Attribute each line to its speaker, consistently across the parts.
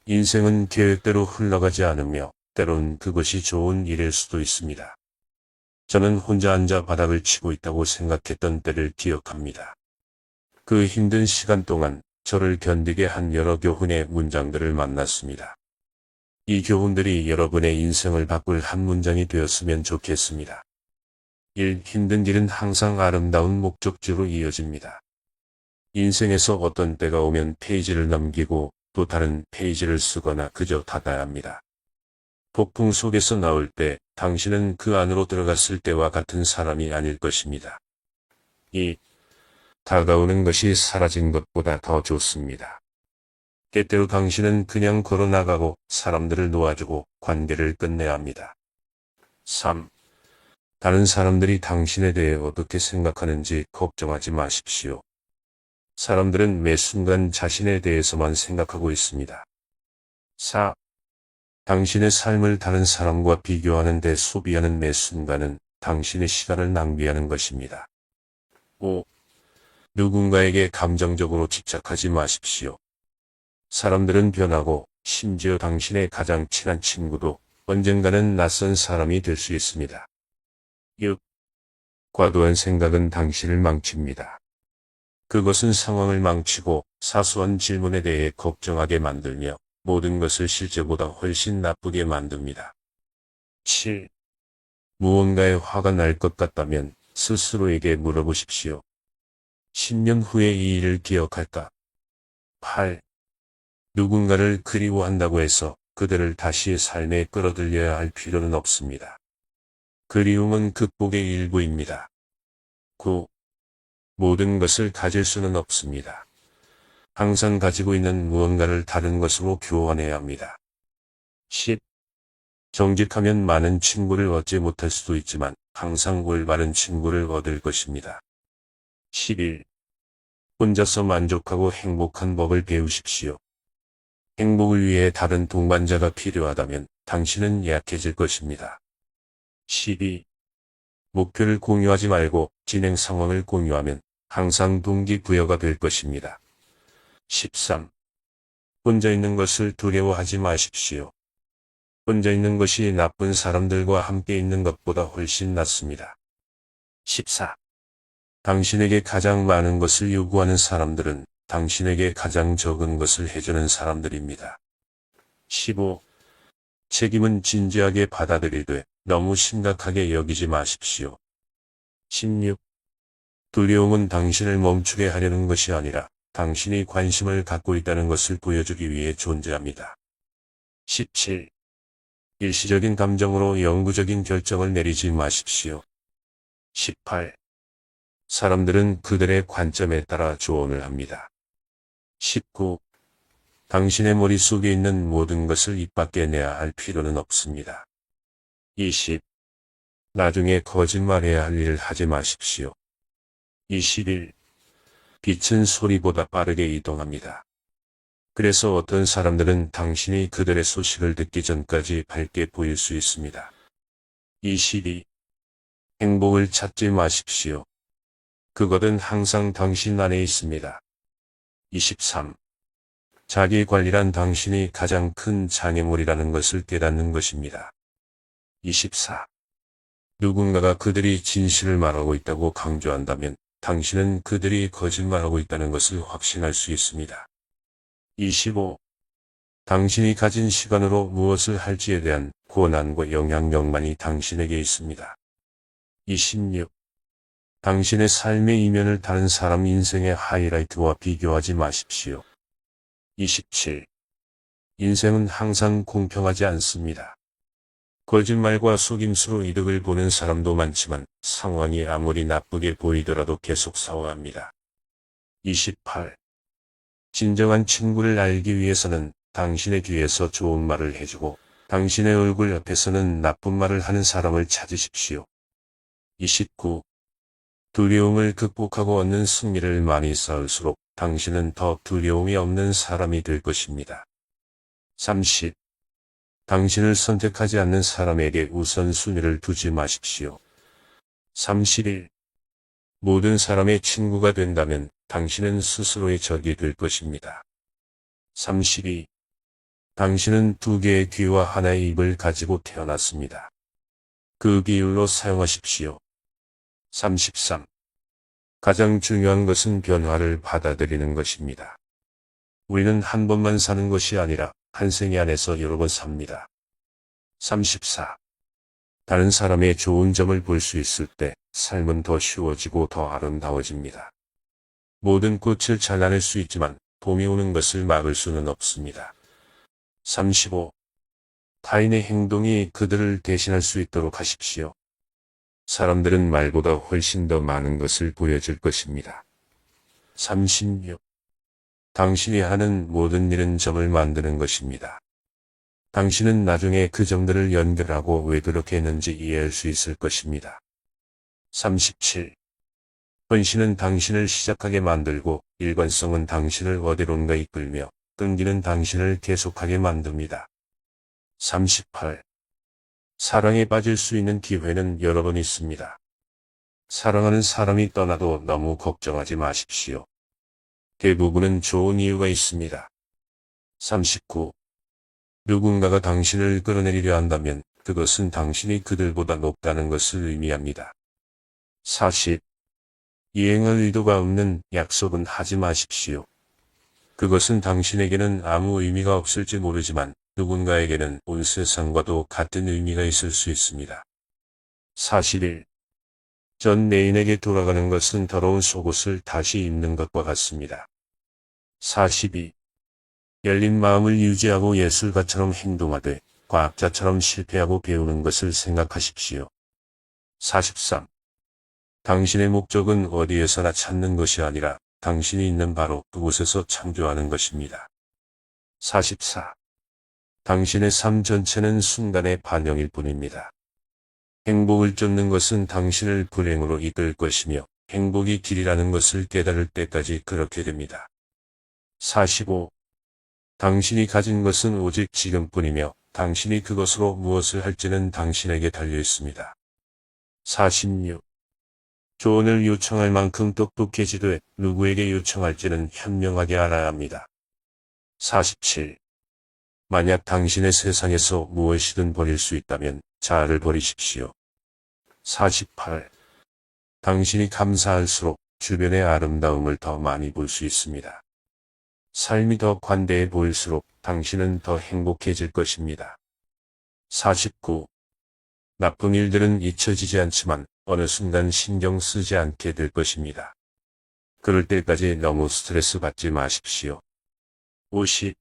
Speaker 1: 인생은 계획대로 흘러가지 않으며 때론 그것이 좋은 일일 수도 있습니다. 저는 혼자 앉아 바닥을 치고 있다고 생각했던 때를 기억합니다. 그 힘든 시간 동안 저를 견디게 한 여러 교훈의 문장들을 만났습니다. 이 교훈들이 여러분의 인생을 바꿀 한 문장이 되었으면 좋겠습니다. 1. 힘든 길은 항상 아름다운 목적지로 이어집니다. 인생에서 어떤 때가 오면 페이지를 넘기고 또 다른 페이지를 쓰거나 그저 닫아야 합니다. 폭풍 속에서 나올 때 당신은 그 안으로 들어갔을 때와 같은 사람이 아닐 것입니다. 2. 다가오는 것이 사라진 것보다 더 좋습니다. 때때로 당신은 그냥 걸어나가고 사람들을 놓아주고 관계를 끝내야 합니다. 3. 다른 사람들이 당신에 대해 어떻게 생각하는지 걱정하지 마십시오. 사람들은 매 순간 자신에 대해서만 생각하고 있습니다. 4. 당신의 삶을 다른 사람과 비교하는 데 소비하는 매 순간은 당신의 시간을 낭비하는 것입니다. 5. 누군가에게 감정적으로 집착하지 마십시오. 사람들은 변하고 심지어 당신의 가장 친한 친구도 언젠가는 낯선 사람이 될 수 있습니다. 6. 과도한 생각은 당신을 망칩니다. 그것은 상황을 망치고 사소한 질문에 대해 걱정하게 만들며 모든 것을 실제보다 훨씬 나쁘게 만듭니다. 7. 무언가에 화가 날 것 같다면 스스로에게 물어보십시오. 10년 후에 이 일을 기억할까? 8. 누군가를 그리워한다고 해서 그들을 다시 삶에 끌어들여야 할 필요는 없습니다. 그리움은 극복의 일부입니다. 9. 모든 것을 가질 수는 없습니다. 항상 가지고 있는 무언가를 다른 것으로 교환해야 합니다. 10. 정직하면 많은 친구를 얻지 못할 수도 있지만 항상 올바른 친구를 얻을 것입니다. 11. 혼자서 만족하고 행복한 법을 배우십시오. 행복을 위해 다른 동반자가 필요하다면 당신은 약해질 것입니다. 12. 목표를 공유하지 말고 진행 상황을 공유하면 항상 동기부여가 될 것입니다. 13. 혼자 있는 것을 두려워하지 마십시오. 혼자 있는 것이 나쁜 사람들과 함께 있는 것보다 훨씬 낫습니다. 14. 당신에게 가장 많은 것을 요구하는 사람들은 당신에게 가장 적은 것을 해주는 사람들입니다. 15. 책임은 진지하게 받아들이되 너무 심각하게 여기지 마십시오. 16. 두려움은 당신을 멈추게 하려는 것이 아니라 당신이 관심을 갖고 있다는 것을 보여주기 위해 존재합니다. 17. 일시적인 감정으로 영구적인 결정을 내리지 마십시오. 18. 사람들은 그들의 관점에 따라 조언을 합니다. 19. 당신의 머릿속에 있는 모든 것을 입 밖에 내야 할 필요는 없습니다. 20. 나중에 거짓말해야 할 일을 하지 마십시오. 21. 빛은 소리보다 빠르게 이동합니다. 그래서 어떤 사람들은 당신이 그들의 소식을 듣기 전까지 밝게 보일 수 있습니다. 22. 행복을 찾지 마십시오. 그것은 항상 당신 안에 있습니다. 23. 자기 관리란 당신이 가장 큰 장애물이라는 것을 깨닫는 것입니다. 24. 누군가가 그들이 진실을 말하고 있다고 강조한다면 당신은 그들이 거짓말하고 있다는 것을 확신할 수 있습니다. 25. 당신이 가진 시간으로 무엇을 할지에 대한 권한과 영향력만이 당신에게 있습니다. 26. 당신의 삶의 이면을 다른 사람 인생의 하이라이트와 비교하지 마십시오. 27. 인생은 항상 공평하지 않습니다. 거짓말과 속임수로 이득을 보는 사람도 많지만 상황이 아무리 나쁘게 보이더라도 계속 싸워야 합니다. 28. 진정한 친구를 알기 위해서는 당신의 뒤에서 좋은 말을 해주고 당신의 얼굴 옆에서는 나쁜 말을 하는 사람을 찾으십시오. 29. 두려움을 극복하고 얻는 승리를 많이 쌓을수록 당신은 더 두려움이 없는 사람이 될 것입니다. 30. 당신을 선택하지 않는 사람에게 우선순위를 두지 마십시오. 31. 모든 사람의 친구가 된다면 당신은 스스로의 적이 될 것입니다. 32. 당신은 두 개의 귀와 하나의 입을 가지고 태어났습니다. 그 비율로 사용하십시오. 33. 가장 중요한 것은 변화를 받아들이는 것입니다. 우리는 한 번만 사는 것이 아니라 한 생애 안에서 여러 번 삽니다. 34. 다른 사람의 좋은 점을 볼 수 있을 때 삶은 더 쉬워지고 더 아름다워집니다. 모든 꽃을 잘라낼 수 있지만 봄이 오는 것을 막을 수는 없습니다. 35. 타인의 행동이 그들을 대신할 수 있도록 하십시오. 사람들은 말보다 훨씬 더 많은 것을 보여줄 것입니다. 36. 당신이 하는 모든 일은 점을 만드는 것입니다. 당신은 나중에 그 점들을 연결하고 왜 그렇게 했는지 이해할 수 있을 것입니다. 37. 헌신은 당신을 시작하게 만들고 일관성은 당신을 어디론가 이끌며 끈기는 당신을 계속하게 만듭니다. 38. 사랑에 빠질 수 있는 기회는 여러 번 있습니다. 사랑하는 사람이 떠나도 너무 걱정하지 마십시오. 대부분은 좋은 이유가 있습니다. 39. 누군가가 당신을 끌어내리려 한다면 그것은 당신이 그들보다 높다는 것을 의미합니다. 40. 이행할 의도가 없는 약속은 하지 마십시오. 그것은 당신에게는 아무 의미가 없을지 모르지만 누군가에게는 온 세상과도 같은 의미가 있을 수 있습니다. 41. 전 애인에게 돌아가는 것은 더러운 속옷을 다시 입는 것과 같습니다. 42. 열린 마음을 유지하고 예술가처럼 행동하되 과학자처럼 실패하고 배우는 것을 생각하십시오. 43. 당신의 목적은 어디에서나 찾는 것이 아니라 당신이 있는 바로 그곳에서 창조하는 것입니다. 44. 당신의 삶 전체는 순간의 반영일 뿐입니다. 행복을 쫓는 것은 당신을 불행으로 이끌 것이며 행복이 길이라는 것을 깨달을 때까지 그렇게 됩니다. 45. 당신이 가진 것은 오직 지금뿐이며 당신이 그것으로 무엇을 할지는 당신에게 달려 있습니다. 46. 조언을 요청할 만큼 똑똑해지되 누구에게 요청할지는 현명하게 알아야 합니다. 47. 만약 당신의 세상에서 무엇이든 버릴 수 있다면 자아를 버리십시오. 48. 당신이 감사할수록 주변의 아름다움을 더 많이 볼 수 있습니다. 삶이 더 관대해 보일수록 당신은 더 행복해질 것입니다. 49. 나쁜 일들은 잊혀지지 않지만 어느 순간 신경 쓰지 않게 될 것입니다. 그럴 때까지 너무 스트레스 받지 마십시오. 50.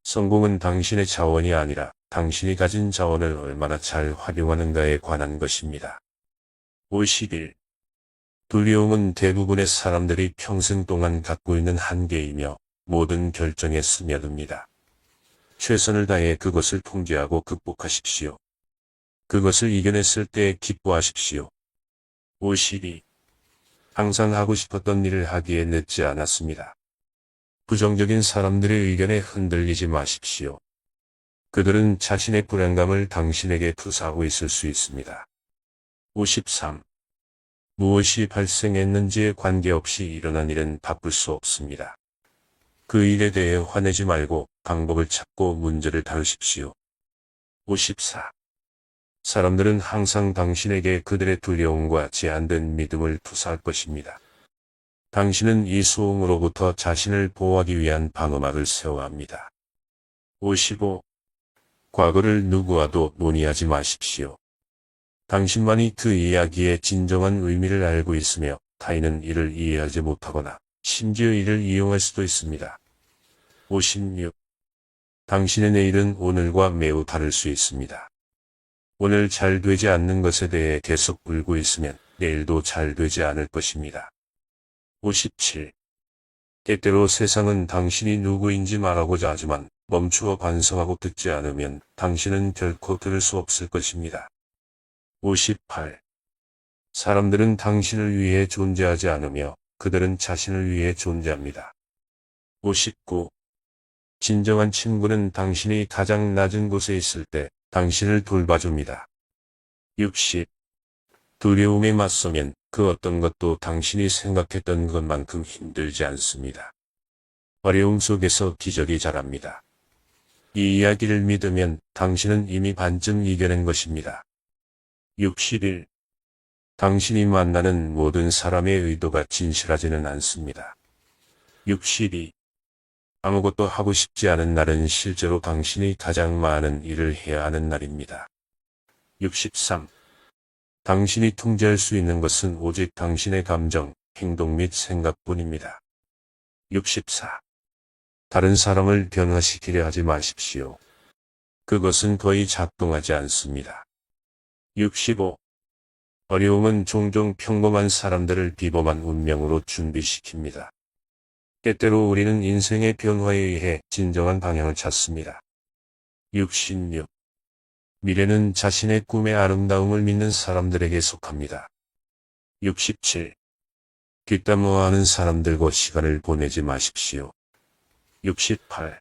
Speaker 1: 성공은 당신의 자원이 아니라 당신이 가진 자원을 얼마나 잘 활용하는가에 관한 것입니다. 51. 두려움은 대부분의 사람들이 평생 동안 갖고 있는 한계이며 모든 결정에 스며듭니다. 최선을 다해 그것을 통제하고 극복하십시오. 그것을 이겨냈을 때 기뻐하십시오. 52. 항상 하고 싶었던 일을 하기에 늦지 않았습니다. 부정적인 사람들의 의견에 흔들리지 마십시오. 그들은 자신의 불안감을 당신에게 투사하고 있을 수 있습니다. 53. 무엇이 발생했는지에 관계없이 일어난 일은 바꿀 수 없습니다. 그 일에 대해 화내지 말고 방법을 찾고 문제를 다루십시오. 54. 사람들은 항상 당신에게 그들의 두려움과 제한된 믿음을 투사할 것입니다. 당신은 이 소음으로부터 자신을 보호하기 위한 방어막을 세워야 합니다. 55. 과거를 누구와도 논의하지 마십시오. 당신만이 그 이야기의 진정한 의미를 알고 있으며 타인은 이를 이해하지 못하거나 심지어 이를 이용할 수도 있습니다. 56. 당신의 내일은 오늘과 매우 다를 수 있습니다. 오늘 잘 되지 않는 것에 대해 계속 울고 있으면 내일도 잘 되지 않을 것입니다. 57. 때때로 세상은 당신이 누구인지 말하고자 하지만 멈추어 반성하고 듣지 않으면 당신은 결코 들을 수 없을 것입니다. 58. 사람들은 당신을 위해 존재하지 않으며 그들은 자신을 위해 존재합니다. 59. 진정한 친구는 당신이 가장 낮은 곳에 있을 때 당신을 돌봐줍니다. 60. 두려움에 맞서면 그 어떤 것도 당신이 생각했던 것만큼 힘들지 않습니다. 어려움 속에서 기적이 자랍니다. 이 이야기를 믿으면 당신은 이미 반쯤 이겨낸 것입니다. 61. 당신이 만나는 모든 사람의 의도가 진실하지는 않습니다. 62. 아무것도 하고 싶지 않은 날은 실제로 당신이 가장 많은 일을 해야 하는 날입니다. 63. 당신이 통제할 수 있는 것은 오직 당신의 감정, 행동 및 생각뿐입니다. 64. 다른 사람을 변화시키려 하지 마십시오. 그것은 거의 작동하지 않습니다. 65. 어려움은 종종 평범한 사람들을 비범한 운명으로 준비시킵니다. 때때로 우리는 인생의 변화에 의해 진정한 방향을 찾습니다. 66. 미래는 자신의 꿈의 아름다움을 믿는 사람들에게 속합니다. 67. 뒷담화하는 사람들과 시간을 보내지 마십시오. 68.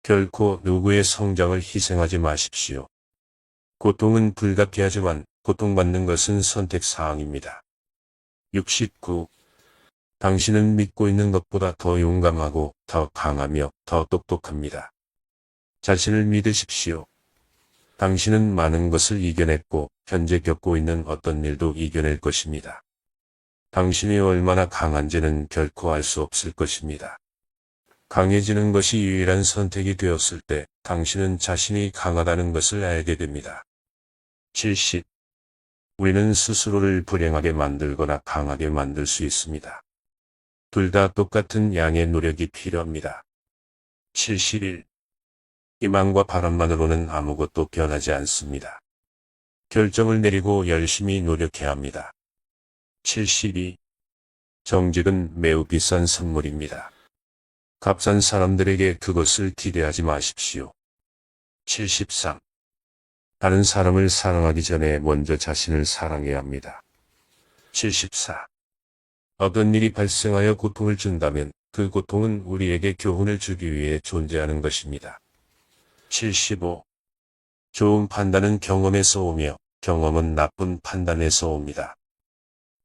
Speaker 1: 결코 누구의 성장을 희생하지 마십시오. 고통은 불가피하지만 고통받는 것은 선택사항입니다. 69. 당신은 믿고 있는 것보다 더 용감하고 더 강하며 더 똑똑합니다. 자신을 믿으십시오. 당신은 많은 것을 이겨냈고 현재 겪고 있는 어떤 일도 이겨낼 것입니다. 당신이 얼마나 강한지는 결코 알 수 없을 것입니다. 강해지는 것이 유일한 선택이 되었을 때 당신은 자신이 강하다는 것을 알게 됩니다. 70. 우리는 스스로를 불행하게 만들거나 강하게 만들 수 있습니다. 둘 다 똑같은 양의 노력이 필요합니다. 71. 희망과 바람만으로는 아무것도 변하지 않습니다. 결정을 내리고 열심히 노력해야 합니다. 72. 정직은 매우 비싼 선물입니다. 값싼 사람들에게 그것을 기대하지 마십시오. 73. 다른 사람을 사랑하기 전에 먼저 자신을 사랑해야 합니다. 74. 어떤 일이 발생하여 고통을 준다면 그 고통은 우리에게 교훈을 주기 위해 존재하는 것입니다. 75. 좋은 판단은 경험에서 오며 경험은 나쁜 판단에서 옵니다.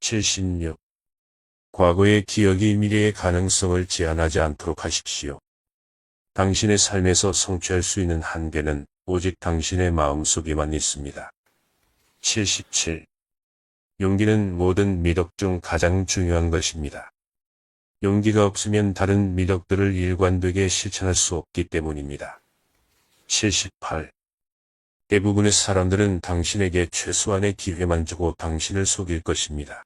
Speaker 1: 76. 과거의 기억이 미래의 가능성을 제한하지 않도록 하십시오. 당신의 삶에서 성취할 수 있는 한계는 오직 당신의 마음속에만 있습니다. 77. 용기는 모든 미덕 중 가장 중요한 것입니다. 용기가 없으면 다른 미덕들을 일관되게 실천할 수 없기 때문입니다. 78. 대부분의 사람들은 당신에게 최소한의 기회만 주고 당신을 속일 것입니다.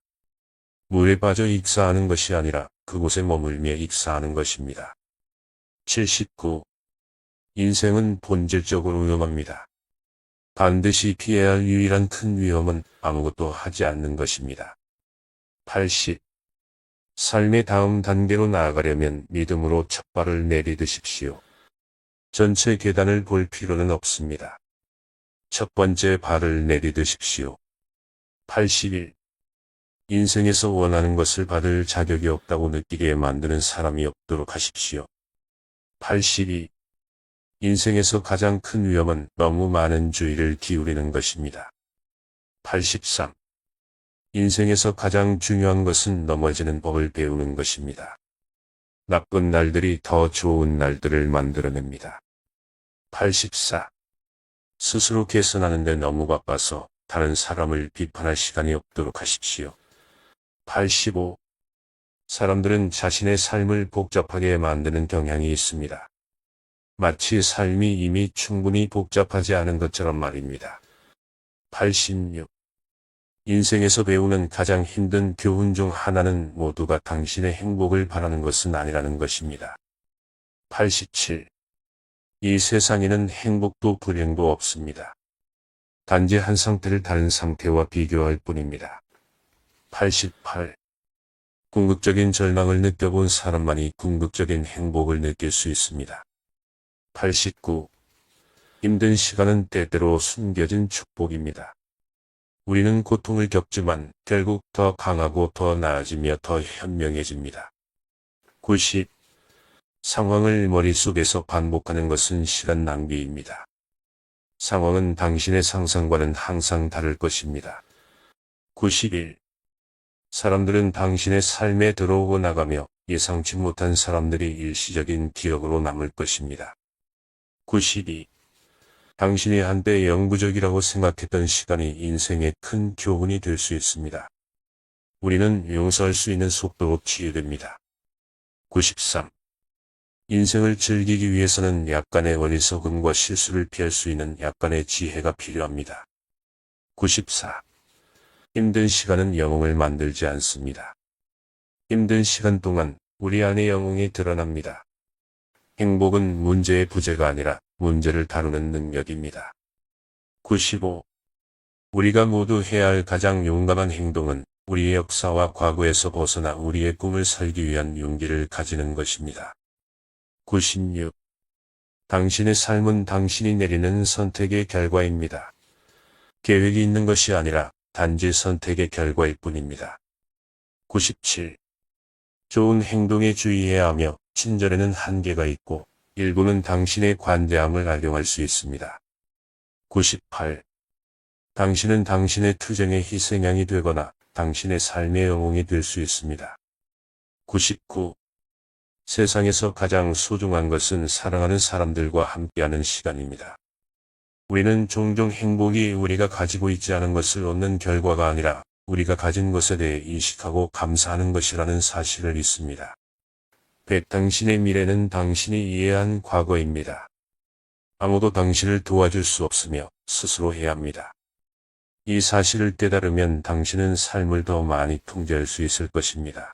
Speaker 1: 물에 빠져 익사하는 것이 아니라 그곳에 머물며 익사하는 것입니다. 79. 인생은 본질적으로 위험합니다. 반드시 피해야 할 유일한 큰 위험은 아무것도 하지 않는 것입니다. 80. 삶의 다음 단계로 나아가려면 믿음으로 첫 발을 내디디십시오. 전체 계단을 볼 필요는 없습니다. 첫 번째 발을 내디디십시오. 81. 인생에서 원하는 것을 받을 자격이 없다고 느끼게 만드는 사람이 없도록 하십시오. 82. 인생에서 가장 큰 위험은 너무 많은 주의를 기울이는 것입니다. 83. 인생에서 가장 중요한 것은 넘어지는 법을 배우는 것입니다. 나쁜 날들이 더 좋은 날들을 만들어냅니다. 84. 스스로 개선하는 데 너무 바빠서 다른 사람을 비판할 시간이 없도록 하십시오. 85. 사람들은 자신의 삶을 복잡하게 만드는 경향이 있습니다. 마치 삶이 이미 충분히 복잡하지 않은 것처럼 말입니다. 86. 인생에서 배우는 가장 힘든 교훈 중 하나는 모두가 당신의 행복을 바라는 것은 아니라는 것입니다. 87. 이 세상에는 행복도 불행도 없습니다. 단지 한 상태를 다른 상태와 비교할 뿐입니다. 88. 궁극적인 절망을 느껴본 사람만이 궁극적인 행복을 느낄 수 있습니다. 89. 힘든 시간은 때때로 숨겨진 축복입니다. 우리는 고통을 겪지만 결국 더 강하고 더 나아지며 더 현명해집니다. 90. 상황을 머릿속에서 반복하는 것은 시간 낭비입니다. 상황은 당신의 상상과는 항상 다를 것입니다. 91. 사람들은 당신의 삶에 들어오고 나가며 예상치 못한 사람들이 일시적인 기억으로 남을 것입니다. 92. 당신이 한때 영구적이라고 생각했던 시간이 인생의 큰 교훈이 될 수 있습니다. 우리는 용서할 수 있는 속도로 치유됩니다. 93. 인생을 즐기기 위해서는 약간의 어리석음과 실수를 피할 수 있는 약간의 지혜가 필요합니다. 94. 힘든 시간은 영웅을 만들지 않습니다. 힘든 시간 동안 우리 안의 영웅이 드러납니다. 행복은 문제의 부재가 아니라 문제를 다루는 능력입니다. 95. 우리가 모두 해야 할 가장 용감한 행동은 우리의 역사와 과거에서 벗어나 우리의 꿈을 살기 위한 용기를 가지는 것입니다. 96. 당신의 삶은 당신이 내리는 선택의 결과입니다. 계획이 있는 것이 아니라 단지 선택의 결과일 뿐입니다. 97. 좋은 행동에 주의해야 하며 친절에는 한계가 있고 일부는 당신의 관대함을 악용할 수 있습니다. 98. 당신은 당신의 투쟁의 희생양이 되거나 당신의 삶의 영웅이 될 수 있습니다. 99. 세상에서 가장 소중한 것은 사랑하는 사람들과 함께하는 시간입니다. 우리는 종종 행복이 우리가 가지고 있지 않은 것을 얻는 결과가 아니라 우리가 가진 것에 대해 인식하고 감사하는 것이라는 사실을 잊습니다. 100. 당신의 미래는 당신이 이해한 과거입니다. 아무도 당신을 도와줄 수 없으며 스스로 해야 합니다. 이 사실을 깨달으면 당신은 삶을 더 많이 통제할 수 있을 것입니다.